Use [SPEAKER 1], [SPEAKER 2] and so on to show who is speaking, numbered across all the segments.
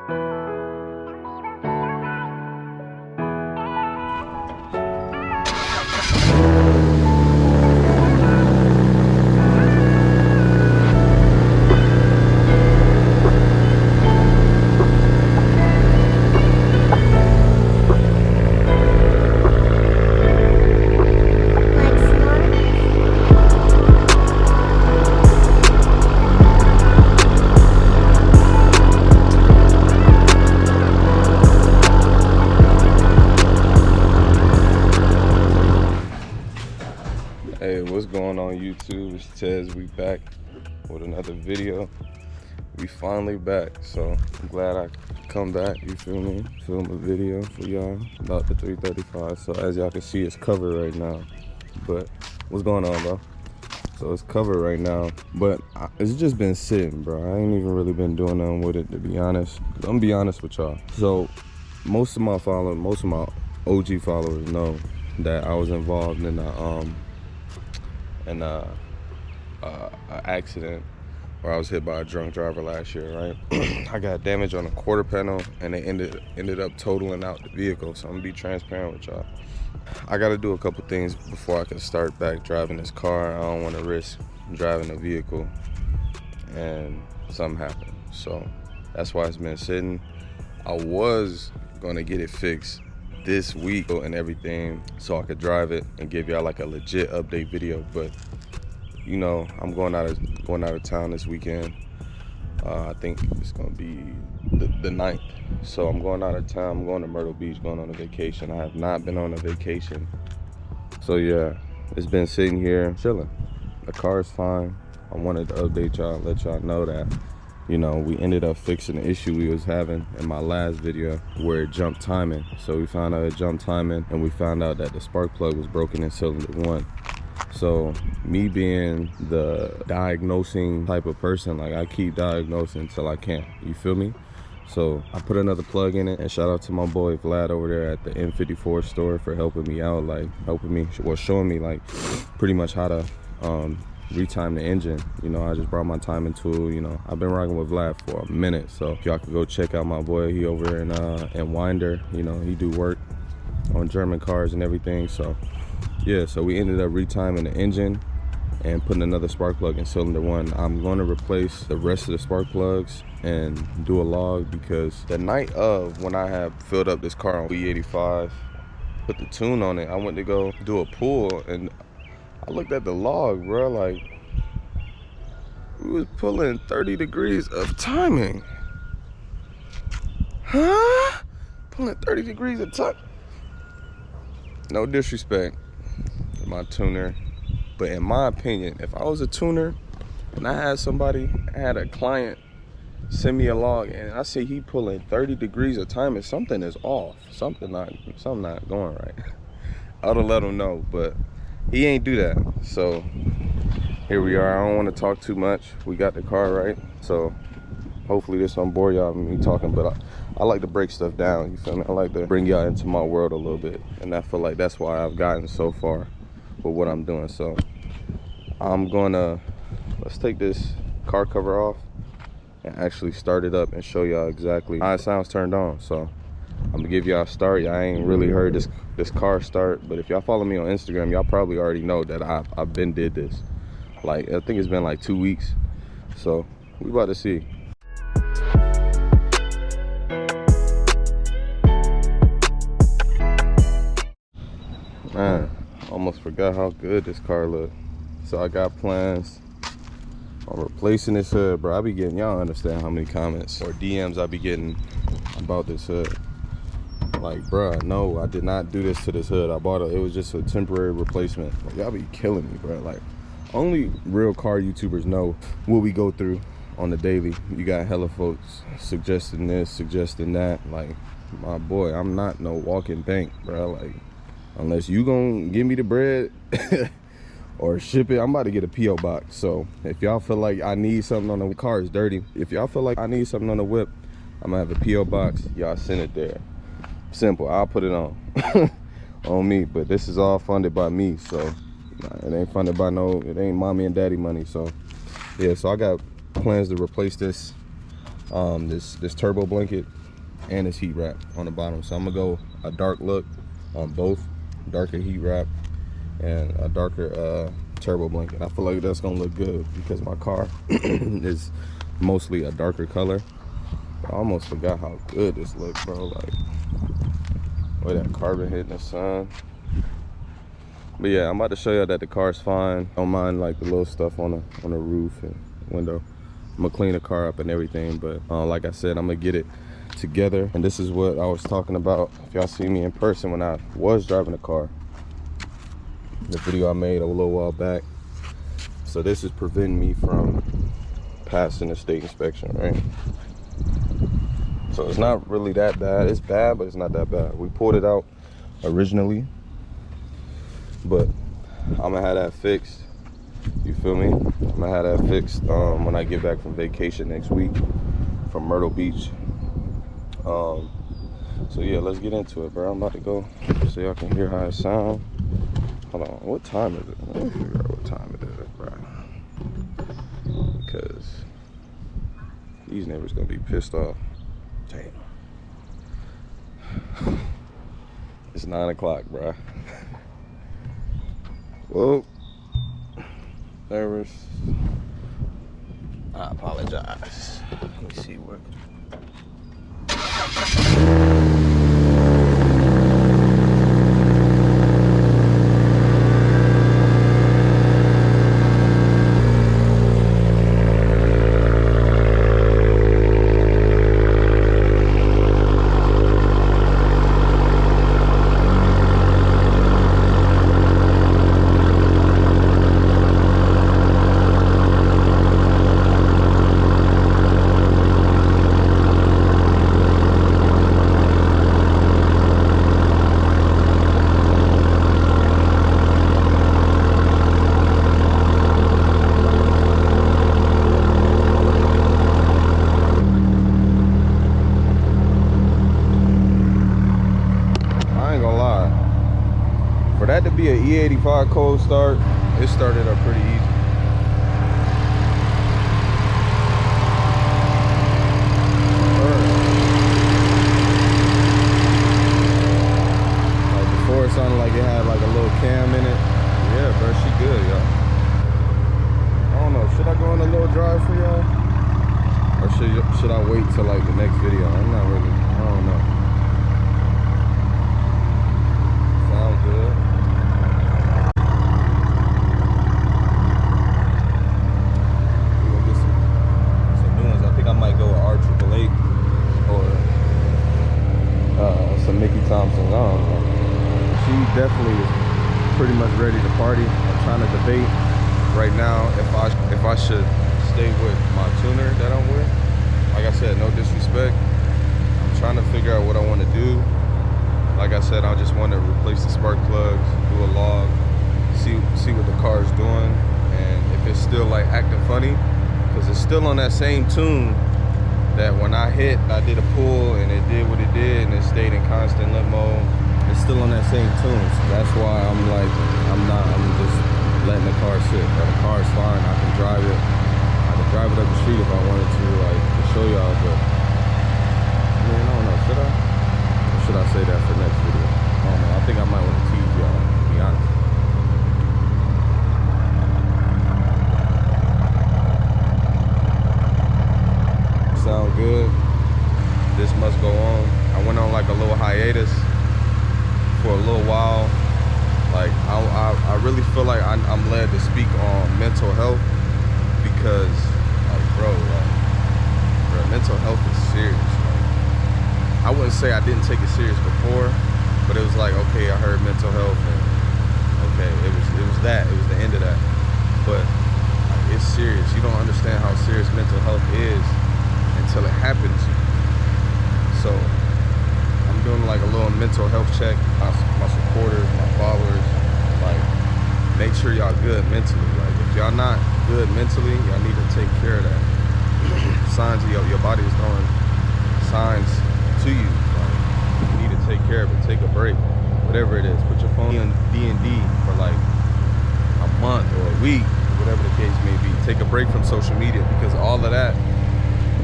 [SPEAKER 1] Hey, what's going on YouTube? It's Tez. We back with another video. We finally back, so I'm glad I come back, you feel me? Film a video for y'all about the 335. So as y'all can see, it's covered right now. But what's going on, bro? So it's covered right now, but it's just been sitting, bro. I ain't even really been doing nothing with it, to be honest. I'm gonna be honest with y'all. So most of my OG followers know that I was involved in a accident where I was hit by a drunk driver last year, right? I got damage on a quarter panel and they ended up totaling out the vehicle. So I'm gonna be transparent with y'all. I gotta do a couple things before I can start back driving this car. I don't wanna risk driving a vehicle and something happen. So that's why it's been sitting. I was gonna get it fixed this week and everything so I could drive it and give y'all like a legit update video, but you know, I'm going out of town this weekend. I think it's gonna be the 9th. So I'm going out of town. I'm going to Myrtle Beach, going on a vacation. I have not been on a vacation. So yeah, it's been sitting here chilling. The car is fine. I wanted to update y'all, let y'all know that, you know, we ended up fixing the issue we was having in my last video where it jumped timing. So we found out it jumped timing and we found out that the spark plug was broken in cylinder 1. So me being the diagnosing type of person, like I keep diagnosing until I can't, you feel me? So I put another plug in it, and shout out to my boy Vlad over there at the M54 store for helping me out, like showing me like pretty much how to retime the engine. You know, I just brought my timing tool. You know, I've been rocking with Vlad for a minute, so if y'all could go check out my boy, he over in Winder. You know, he do work on German cars and everything. So yeah, so we ended up retiming the engine and putting another spark plug in cylinder 1. I'm going to replace the rest of the spark plugs and do a log, because the night of when I had filled up this car on E85, put the tune on it, I went to go do a pull and I looked at the log, bro, like we was pulling 30 degrees of timing. Huh? Pulling 30 degrees of time. No disrespect to my tuner, but in my opinion, if I was a tuner and I had a client send me a log and I see he pulling 30 degrees of timing, something is off. Something not going right. I would have let him know, but he ain't do that. So here we are. I don't want to talk too much. We got the car right, so hopefully this don't bore y'all with me talking, but I like to break stuff down, you feel me? I like to bring y'all into my world a little bit, and I feel like that's why I've gotten so far with what I'm doing. So let's take this car cover off and actually start it up and show y'all exactly how it sounds turned on. So I'm gonna give y'all a start. Y'all ain't really heard this car start, but if y'all follow me on Instagram, y'all probably already know that I've been did this. Like, I think it's been like 2 weeks. So we about to see. Man, almost forgot how good this car looked. So I got plans on replacing this hood, bro. I be getting, y'all understand how many comments or DMs I be getting about this hood. Like, bro, no, I did not do this to this hood. I bought it was just a temporary replacement. Like, y'all be killing me, bro. Like, only real car YouTubers know what we go through on the daily. You got hella folks suggesting this, suggesting that. Like, my boy, I'm not no walking bank, bro. Like, unless you gonna give me the bread or ship it, I'm about to get a P.O. box. So if y'all feel like I need something on the car, is dirty. If y'all feel like I need something on the whip, I'm gonna have a P.O. box. Y'all send it there. Simple, I'll put it on on me. But this is all funded by me, so it ain't funded by it ain't mommy and daddy money. So yeah, so I got plans to replace this this turbo blanket and this heat wrap on the bottom. So I'm gonna go a dark look on both, darker heat wrap and a darker turbo blanket. I feel like that's gonna look good because my car is mostly a darker color. I almost forgot how good this looks, bro. Like, way that carbon hitting the sun. But yeah, I'm about to show you that the car's fine. Don't mind like the little stuff on the roof and window. I'm gonna clean the car up and everything, but like I said, I'm gonna get it together. And this is what I was talking about. If y'all see me in person when I was driving the car, the video I made a little while back. So this is preventing me from passing the state inspection, right? So it's not really that bad. It's bad, but it's not that bad. We pulled it out originally, but I'm gonna have that fixed. You feel me? I'm gonna have that fixed when I get back from vacation next week from Myrtle Beach. So yeah, let's get into it, bro. I'm about to go so y'all can hear how it sounds. Hold on, what time is it? Let me figure out what time it is, bro. Because these neighbors gonna be pissed off. Damn. It's 9 o'clock, bro. Whoa. Nervous. I apologize. Let me see what. That to be an E85 cold start, it started up pretty easy. Like before, it sounded like it had like a little cam in it. Yeah, bro, she good, y'all. I don't know, should I go on a little drive for y'all? Or should I wait till like the next video? I'm not really, I don't know. Sound good. Thompson, I don't know. She definitely is pretty much ready to party. I'm trying to debate right now if I should stay with my tuner that I'm with. Like I said, no disrespect. I'm trying to figure out what I want to do. Like I said, I just want to replace the spark plugs, do a log, see what the car is doing, and if it's still like acting funny, because it's still on that same tune that when I hit, I did a pull and it did what it did and it stayed in constant limp mode. It's still on that same tune, so that's why I'm just letting the car sit. But the car's fine, I can drive it. I can drive it up the street if I wanted to, like, to show y'all, but I mean, I don't know, should I? Or should I say that for next video? I don't know, I think I might want to tease y'all, to be honest. Sound good. This must go on. I went on like a little hiatus for a little while. Like I really feel like I'm led to speak on mental health because, like, bro, mental health is serious. Like, I wouldn't say I didn't take it serious before, but it was like, okay, I heard mental health, and okay, it was the end of that. But like, it's serious. You don't understand how serious mental health is until it happens to you. So I'm doing like a little mental health check. My supporters, my followers, like, make sure y'all good mentally. Like, if y'all not good mentally, y'all need to take care of that. Signs of your body is throwing signs to you. Like, you need to take care of it. Take a break, whatever it is. Put your phone on D&D for like a month or a week, whatever the case may be. Take a break from social media, because all of that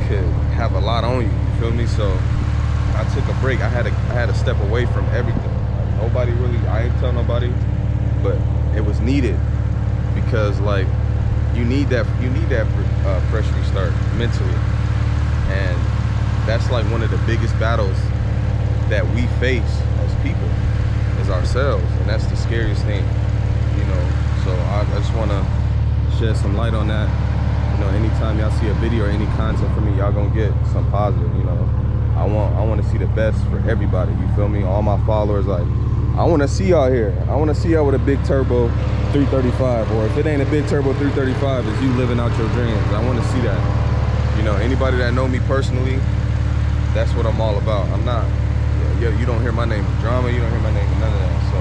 [SPEAKER 1] could have a lot on you. You feel me? So I took a break. I had to step away from everything. Like, nobody really. I ain't tell nobody, but it was needed because like you need that fresh restart mentally, and that's like one of the biggest battles that we face as people, is ourselves, and that's the scariest thing, you know. So I just want to shed some light on that. You know, anytime y'all see a video or any content from me, y'all gonna get some positive. You know, I want to see the best for everybody. You feel me? All my followers, like, I want to see y'all here. I want to see y'all with a big turbo 335, or if it ain't a big turbo 335, is you living out your dreams. I want to see that. You know, anybody that know me personally, that's what I'm all about. I'm not. You don't hear my name in drama. You don't hear my name in none of that. So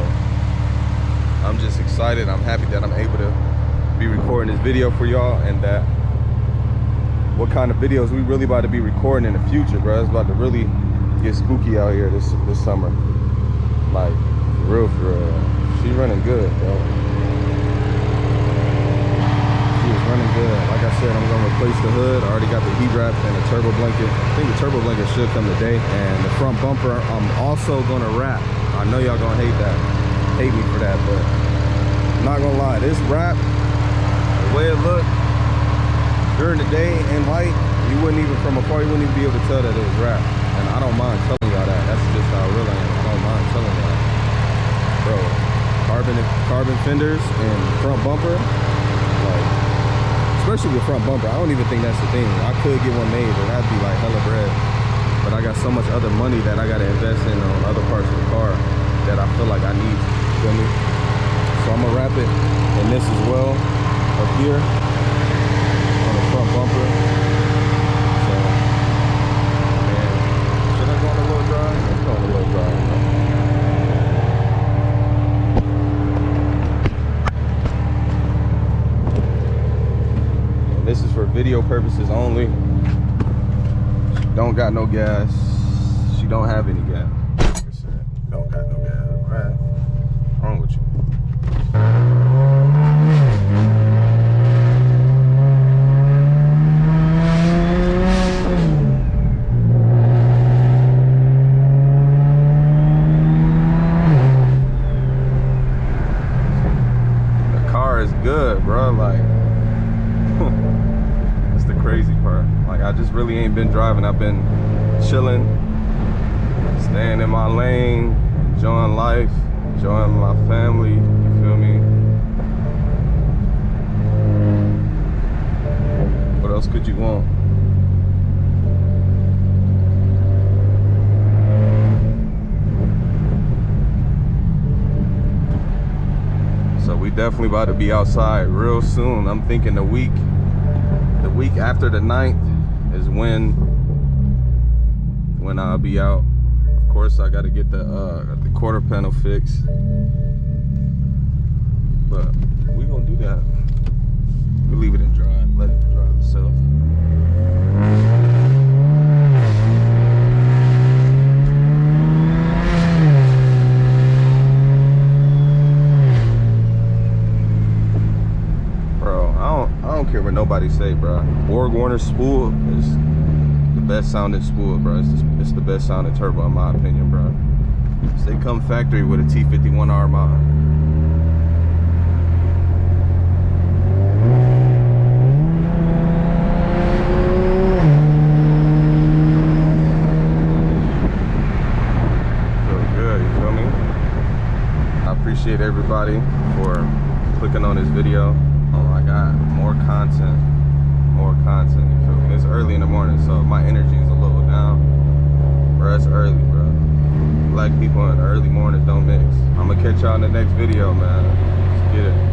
[SPEAKER 1] I'm just excited. I'm happy that I'm able to be recording this video for y'all, and that what kind of videos we really about to be recording in the future, bro. It's about to really get spooky out here this summer. Like, for real. She running good, bro. She is running good. Like I said, I'm gonna replace the hood. I already got the heat wrap and the turbo blanket. I think the turbo blanket should come today. And the front bumper, I'm also gonna wrap. I know y'all gonna hate me for that, but I'm not gonna lie, this wrap, the way it looked during the day in light, you wouldn't even, from afar, you wouldn't even be able to tell that it was wrapped. And I don't mind telling y'all that. That's just how real I am. I don't mind telling y'all, bro. Carbon fenders and front bumper, like, especially with front bumper, I don't even think that's the thing. I could get one made, but that'd be like hella bread. But I got so much other money that I gotta invest in on other parts of the car that I feel like I need. You feel me? So I'm gonna wrap it in this as well, up here on the front bumper. So, man, should I go on a little drive? Let's go on a little drive, bro. This is for video purposes only. She don't got no gas. She don't have any gas. Like I said, don't got no gas. Right? What's wrong with you? The car is good, bro. Like, crazy part. Like, I just really ain't been driving. I've been chilling, staying in my lane, enjoying life, enjoying my family. You feel me? What else could you want? So we definitely about to be outside real soon. I'm thinking the week after the 9th is when I'll be out. Of course, I got to get the quarter panel fixed, but we gonna do that. We leave it in drive, let it drive itself. I don't care what nobody say, bro. Borg Warner spool is the best sounding spool, bro. It's the best sounding turbo, in my opinion, bro. So they come factory with a T51R mod. Feel good, you feel me? I appreciate everybody for clicking on this video. I got more content, you feel me? It's early in the morning, so my energy is a little down. Bro, it's early, bro. Black people in the early mornings don't mix. I'm gonna catch y'all in the next video, man. Let's get it.